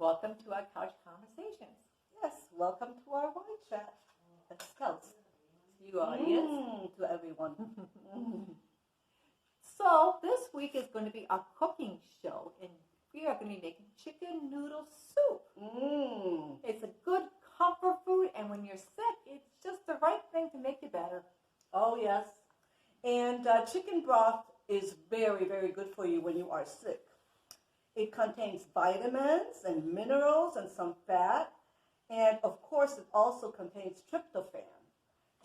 Welcome to our couch conversations. Yes, welcome to our wine chat. Scouts. You audience. To everyone. So this week is going to be our cooking show, and we are going to be making chicken noodle soup. It's a good comfort food, and when you're sick, it's just the right thing to make you better. Oh, yes. And chicken broth is very, very good for you when you are sick. It contains vitamins and minerals and some fat. And, of course, it also contains tryptophan.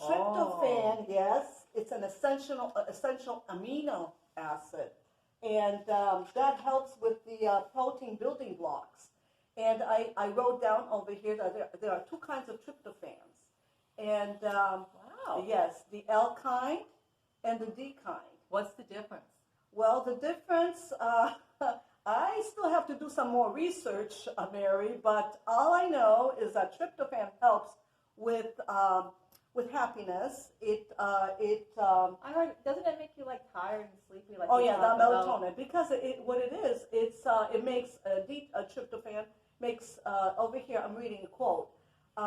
Tryptophan, yes, it's an essential amino acid. And that helps with the protein building blocks. And I wrote down over here that there are two kinds of tryptophans. And, yes, the L kind and the D kind. What's the difference? Well, the difference, I still have to do some more research, Merri, but all I know is that tryptophan helps with happiness. I heard, doesn't it make you like tired and sleepy? Like the melatonin. Because what it is, it makes tryptophan makes over here. I'm reading a quote.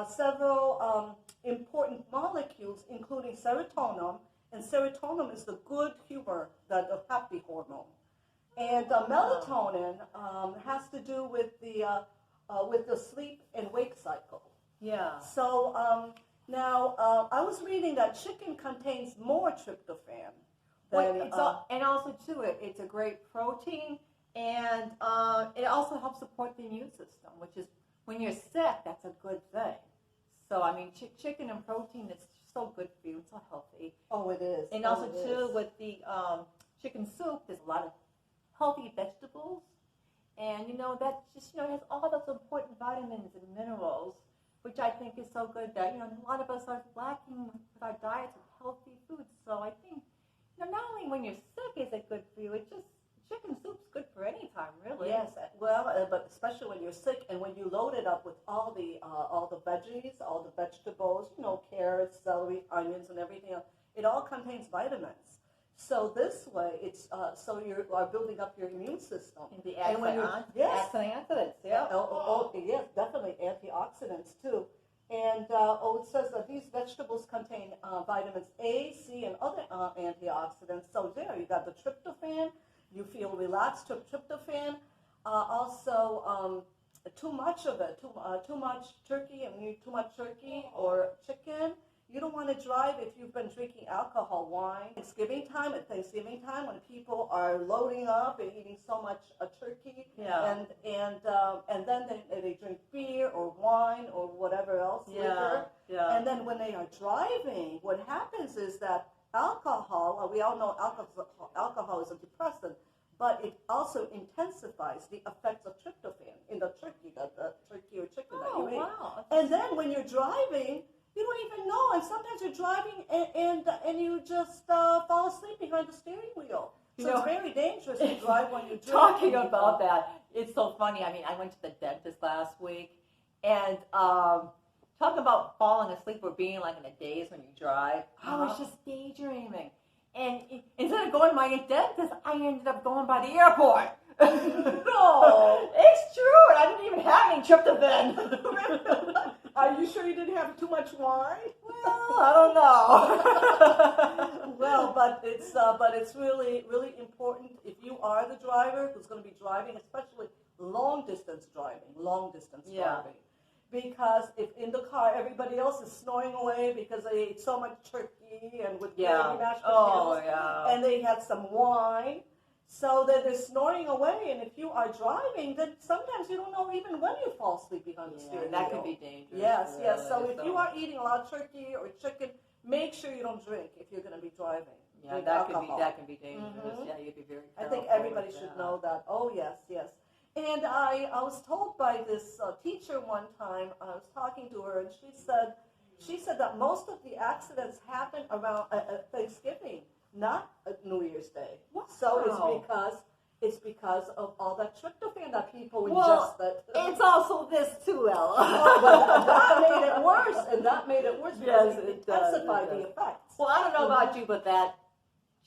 Several important molecules, including serotonin, and serotonin is the good humor, the happy hormone. And melatonin has to do with the sleep and wake cycle. Yeah. So now I was reading that chicken contains more tryptophan. And also too, it's a great protein, and it also helps support the immune system, which is when you're sick, that's a good thing. So I mean, chicken and protein is so good for you. It's so healthy. Oh, it is. And also too, with the chicken soup, there's a lot of healthy vegetables, and that just has all those important vitamins and minerals, which I think is so good that a lot of us are lacking with our diets of healthy foods. So I think not only when you're sick is it good for you, it's just chicken soup's good for any time, really. Yes, well, but especially when you're sick and when you load it up with all the veggies, all the vegetables, carrots, celery, onions, and everything else. It all contains vitamins. So this way, it's so you are building up your immune system. And the antioxidants, yeah. Yes, definitely antioxidants too. And it says that these vegetables contain vitamins A, C, and other antioxidants. So there, you got the tryptophan. You feel relaxed to tryptophan. Also, too much of it, too much turkey, too much turkey or chicken. You don't want to drive if you've been drinking alcohol, wine. At Thanksgiving time, when people are loading up and eating so much turkey, and then they drink beer or wine or whatever else, liquor. Yeah. And then when they are driving, what happens is that alcohol, we all know alcohol is a depressant, but it also intensifies the effects of tryptophan in the turkey or chicken that you ate. Wow. And then when you're driving, you don't even know, and sometimes you're driving and you just fall asleep behind the steering wheel. So it's very dangerous to drive when you drink. Talking about that, it's so funny. I mean, I went to the dentist last week, and talking about falling asleep or being like in a daze when you drive, I was just daydreaming. And instead of going to my dentist, I ended up going by the airport. No. It's true, and I didn't even have any tryptophan. Are you sure you didn't have too much wine? Well, I don't know. Well, but it's really, really important if you are the driver who's going to be driving, especially long distance driving. Because if in the car everybody else is snoring away because they ate so much turkey and with gravy mashed potatoes, and they had some wine, so that they're snoring away. And if you are driving, then sometimes you don't know even when you fall asleep behind the steering wheel. That could be dangerous. Yes. So if you are eating a lot of turkey or chicken, make sure you don't drink if you're going to be driving. Yeah, that can be dangerous. Mm-hmm. Yeah, you'd be very careful. I think everybody should know that. Oh, yes. And I was told by this teacher one time, I was talking to her, and she said that most of the accidents happen around Thanksgiving, not New Year's Day. Wow. So it's because of all that tryptophan that people ingest. It's also this too, Ella. But that made it worse because it intensified the effects. Well, I don't know about you, but that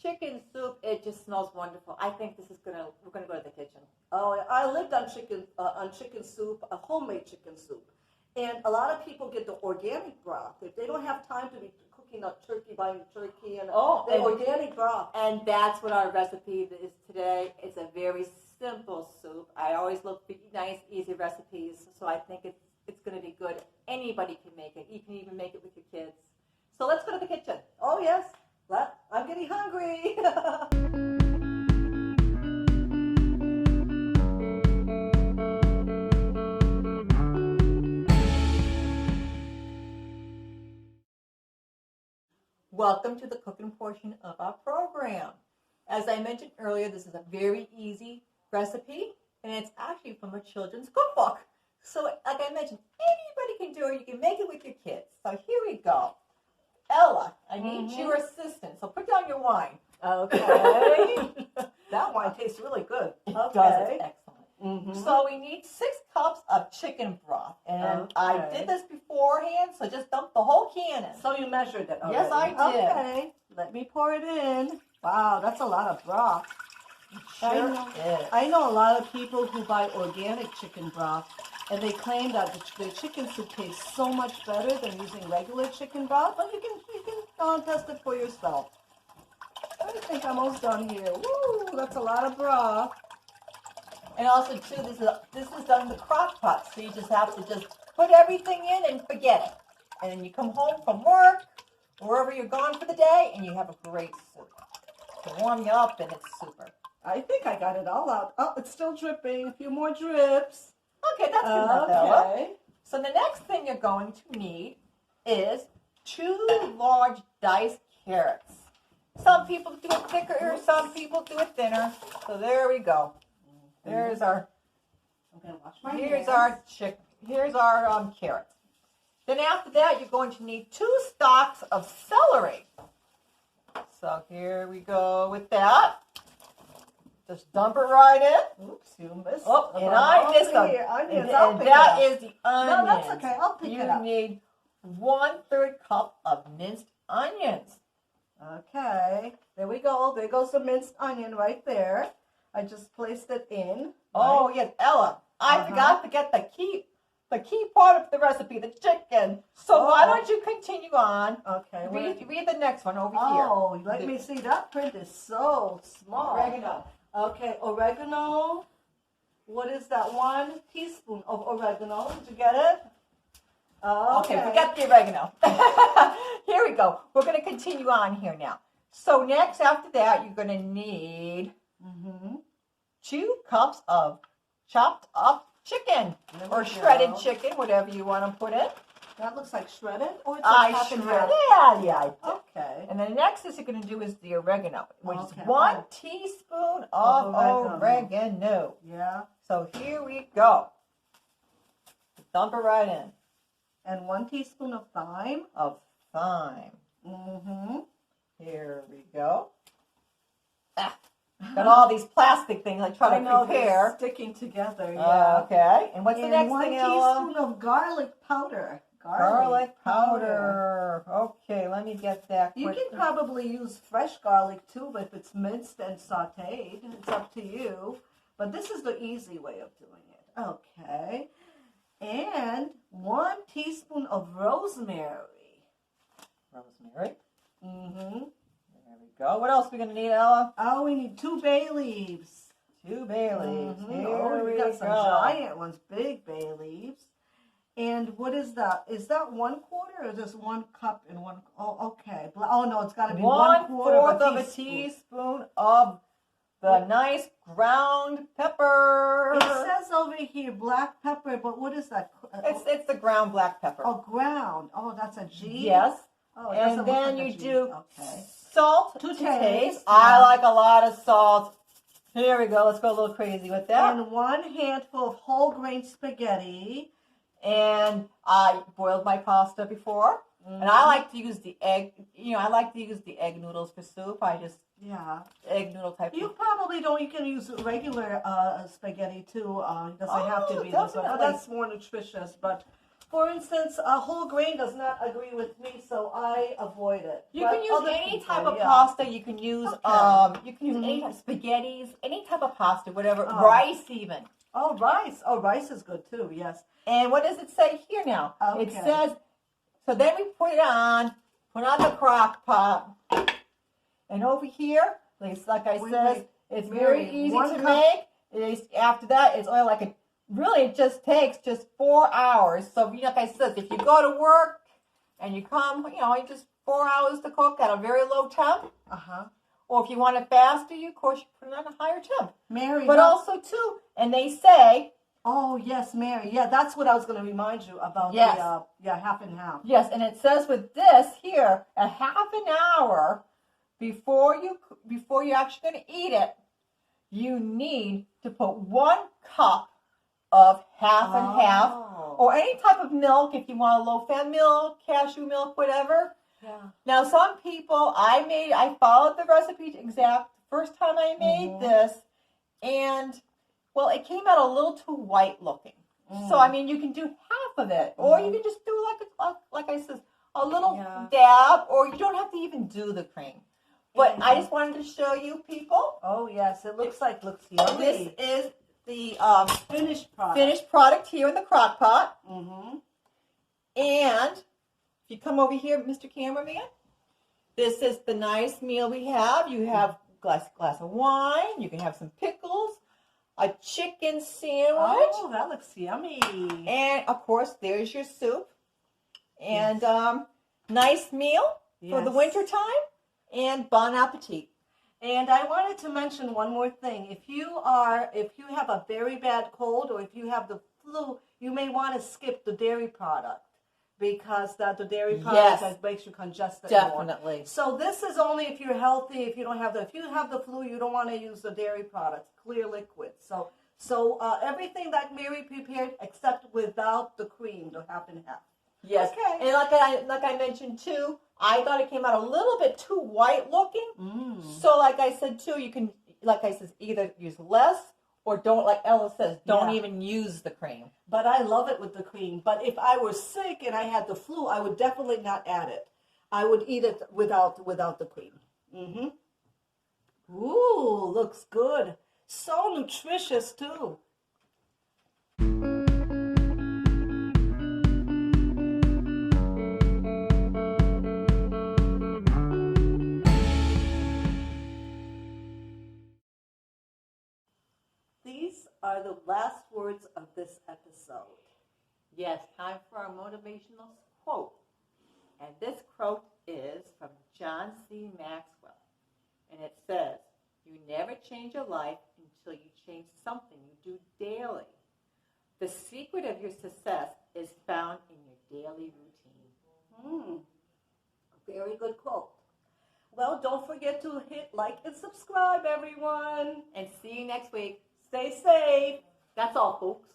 chicken soup, it just smells wonderful. I think we're gonna go to the kitchen. Oh, I lived on chicken soup, a homemade chicken soup. And a lot of people get the organic broth. If they don't have time to be cooking up turkey, buying turkey, and the organic broth. And that's what our recipe is today. It's a very simple soup. I always look for nice, easy recipes, so I think it's going to be good. Anybody can make it. You can even make it with your kids. So let's go to the kitchen. Oh, yes. I'm getting hungry. Welcome to the cooking portion of our program. As I mentioned earlier, this is a very easy recipe, and it's actually from a children's cookbook. So, like I mentioned, anybody can do it. You can make it with your kids. So here we go. Ella, I need your assistance. So put down your wine. Okay. That wine tastes really good. It does. It's excellent. Mm-hmm. So we need 6 cups of chicken broth. And I did this beforehand, so just dump the whole can in. So you measured it already? Yes, I did. Okay. Let me pour it in. Wow, that's a lot of broth. Sure I know a lot of people who buy organic chicken broth, and they claim that the chicken soup tastes so much better than using regular chicken broth, but you can test it for yourself. I think I'm almost done here. Woo, that's a lot of broth. And also, too, this is done in the crock pot, so you just have to just put everything in and forget it. And then you come home from work, wherever you're going for the day, and you have a great soup. To warm you up, and it's super. I think I got it all out. Oh, it's still dripping. A few more drips. Okay, that's good enough, Ella. Okay. So the next thing you're going to need is 2 large diced carrots. Some people do it thicker, some people do it thinner. So there we go. There's our. I'm gonna wash my Here's hands. our chicken. Here's our carrots. Then after that, you're going to need 2 stalks of celery. So here we go with that. Just dump it right in. Oops, you missed. Oh, and I missed them. Onions. And that is the onions. No, that's okay. I'll pick it up. You need 1/3 cup of minced onions. Okay. There we go. There goes the minced onion right there. I just placed it in. Oh, right? yes, Ella. I forgot to get the key part of the recipe, the chicken. So why don't you continue on? Okay. Read the next one over here. Oh, let me see. That print is so small. Oregano. Okay, oregano. What is that? 1 teaspoon of oregano. Did you get it? Okay, forget the oregano. Here we go. We're going to continue on here now. So next, after that, you're going to need 2 cups of chopped up chicken or shredded chicken, whatever you want to put in. That looks like shredded, or it's I like half and shredded. half? Yeah, I did. Okay. And then the next thing you're going to do is the oregano, which is Okay. 1 teaspoon of oregano. Yeah. So here we go. Dump it right in. And 1 teaspoon of thyme. Of thyme. Here we go. Got all these plastic things I try to prepare. Sticking together. Yeah. Okay. And what's the next thing, Ella? 1 teaspoon of garlic powder. Garlic powder. Okay, let me get that. You can probably use fresh garlic too, but if it's minced and sauteed, it's up to you. But this is the easy way of doing it. Okay. And 1 teaspoon of rosemary. Rosemary. Mm-hmm. There we go. What else are we going to need, Ella? Oh, we need 2 bay leaves. 2 bay leaves. Oh, we got some giant ones, big bay leaves. And what is that? Is that 1/4 or just 1 cup and 1? Oh, okay. Oh no, it's got to be 1/4 of a teaspoon of the nice ground pepper. It says over here black pepper, but what is that? It's the ground black pepper. Oh, ground. Oh, that's a G. Yes. Oh, it and doesn't then look like you a G. do okay. salt to taste. taste. I like a lot of salt. Here we go. Let's go a little crazy with that. And 1 handful of whole grain spaghetti. And I boiled my pasta before. And I like to use the egg. I like to use the egg noodles for soup. Egg noodle type. You probably don't. You can use regular spaghetti too. It doesn't have to be this one. Definitely. That's more nutritious. But For instance, a whole grain does not agree with me, so I avoid it. You But can use other any people, type of yeah. pasta. You can use you can use any type of spaghettis, any type of pasta, whatever. Oh. Rice even. Oh, rice. Oh, rice is good too. Yes. And what does it say here now? Okay. It says, so then we put on the crock pot, and over here, like I said, it's very easy to make. After that, it's only like it just takes just 4 hours. So, like I said, if you go to work and you come, you just 4 hours to cook at a very low temp. Or if you want it faster, of course, you put it on a higher temp. Merri. But also, too, and they say... Oh, yes, Merri. Yeah, that's what I was going to remind you about. Yes. Half and half. Yes, and it says with this here, a half an hour before you're actually going to eat it, you need to put 1 cup of half and half, or any type of milk if you want a low-fat milk, cashew milk, whatever. Yeah. Now, some people, I followed the recipe exact first time I made this, and, well, it came out a little too white looking. So, I mean, you can do half of it, or you can just do like I said, a little dab, or you don't have to even do the cream. But I just wanted to show you people. Oh, yes, it looks yummy. This is the finished product here in the crock pot. And if you come over here, Mr. Cameraman, this is the nice meal we have. You have a glass of wine. You can have some pickles, a chicken sandwich. Oh, that looks yummy. And, of course, there's your soup. And nice meal for the winter time. And bon appetit. And I wanted to mention one more thing. If you have a very bad cold, or if you have the flu, you may want to skip the dairy product, because the dairy product makes you congested. Definitely. More. So this is only if you're healthy. If you have the flu, you don't want to use the dairy products, clear liquid. So everything that Merri prepared, except without the cream, the half and half. Yes. Okay. And like I mentioned too, I thought it came out a little bit too white looking. So like I said too, you can, like I said, either use less or don't, like Ella says, don't even use the cream. But I love it with the cream. But if I were sick and I had the flu, I would definitely not add it. I would eat it without the cream. Ooh, looks good. So nutritious too. These are the last words of this episode. Yes, time for our motivational quote. And this quote is from John C. Maxwell. And it says, "You never change your life until you change something you do daily. The secret of your success is found in your daily routine." Very good quote. Well, don't forget to hit like and subscribe, everyone. And see you next week. Stay safe. That's all, folks.